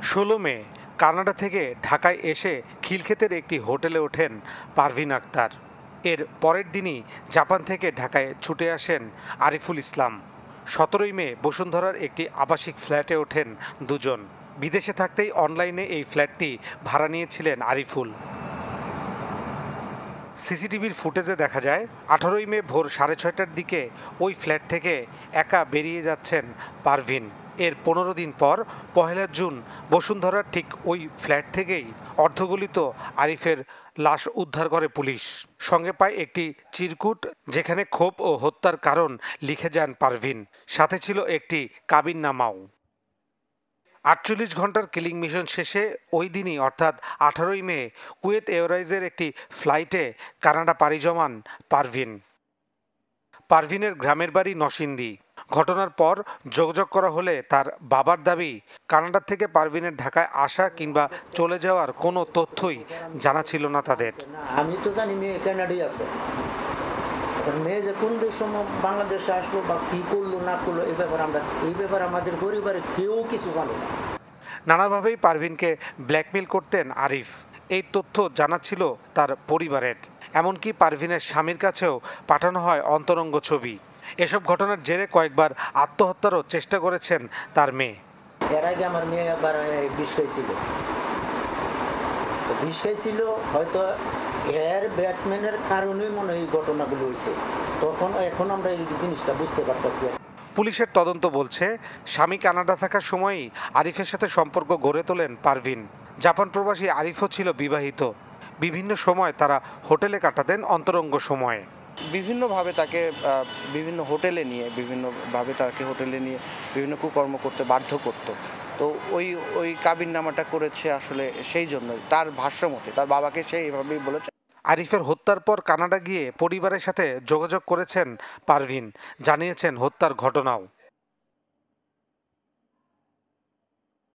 ১৬ মে Canada থেকে ঢাকায় এসে খিলক্ষেতের একটি হোটেলে ওঠেন পারভিন আক্তার। এর পরের দিনই জাপান থেকে ঢাকায় ছুটে আসেন আরিফুল ইসলাম। ১৭ মে বসুন্ধরার একটি আবাসিক ফ্ল্যাটে ওঠেন দুজন। বিদেশে থাকতেই অনলাইনে এই ফ্ল্যাটটি ভাড়া নিয়েছিলেন আরিফুল। সিসিটিভির ফুটেজে দেখা যায় ১৮ মে ভোর ৬:৩০টার দিকে ওই ফ্ল্যাট থেকে একা বেরিয়ে যাচ্ছেন পারভিন। এর ১৫ দিন পর ১ জুন বসুন্ধরার ঠিক ওই ফ্ল্যাট থেকেই অর্ধগলিত আরিফের লাশ উদ্ধার করে পুলিশ। সঙ্গে পায় একটি চিরকুট, যেখানে ক্ষোভ ও হত্যার কারণ লিখে যান পারভিন। সাথে ছিল একটি কাবিননামাও। ৪৮ ঘন্টার কিলিং মিশন শেষে ওই দিনই অর্থাৎ ১৮ মে কুয়েত এয়ারওয়েজের একটি ফ্লাইটে কানাডা পাড়ি জমান পারভিন। পারভিনের গ্রামের বাড়ি নরসিংদী। ঘটনার পর যোগাযোগ করা হলে তার বাবার দাবি, কানাডা থেকে পারভিনের ঢাকায় আসা কিংবা চলে যাওয়ার কোনো তথ্যই জানা ছিল না তাদের। আমি তো জানি মেয়ে কানাডায় আছে, মেয়ে যে কোন সময় বাংলাদেশে আসলো বা কি করলো না করলো এই ব্যাপারে আমাদের পরিবারে কেউ কিছু জানে না। নানাভাবেই পারভিনকে ব্ল্যাকমেল করতেন আরিফ। এই তথ্য জানা ছিল তার পরিবারের। এমনকি পারভিনের স্বামীর কাছেও পাঠানো হয় অন্তরঙ্গ ছবি। এসব ঘটনার জেরে কয়েকবার আত্মহত্যারও চেষ্টা করেছেন তার মেয়ে। এর আগে আমার মেয়ে আবার বিষ খাইছিল, তো বিষ খাইছিল হয়তো এর ব্যাটম্যানের কারণেই মনে হয় এই ঘটনাগুলো হয়েছে। এখন আমরা এই জিনিসটা বুঝতে পারতেছি। পুলিশের তদন্ত বলছে, স্বামী কানাডা থাকার সময়ই আরিফের সাথে সম্পর্ক গড়ে তোলেন পারভিন। জাপান প্রবাসী আরিফও ছিল বিবাহিত। বিভিন্ন সময় তারা হোটেলে কাটাতেন অন্তরঙ্গ সময়ে। বিভিন্নভাবে তাকে বিভিন্ন হোটেলে নিয়ে বিভিন্ন কুকর্ম করতে বাধ্য করত। তো ওই কাবিননামাটা করেছে আসলে সেই জন্য, তার ভাষ্যমতে তার বাবাকে সে এইভাবেই বলেছে। আরিফের হত্যার পর কানাডা গিয়ে পরিবারের সাথে যোগাযোগ করেছেন পারভিন, জানিয়েছেন হত্যার ঘটনাও।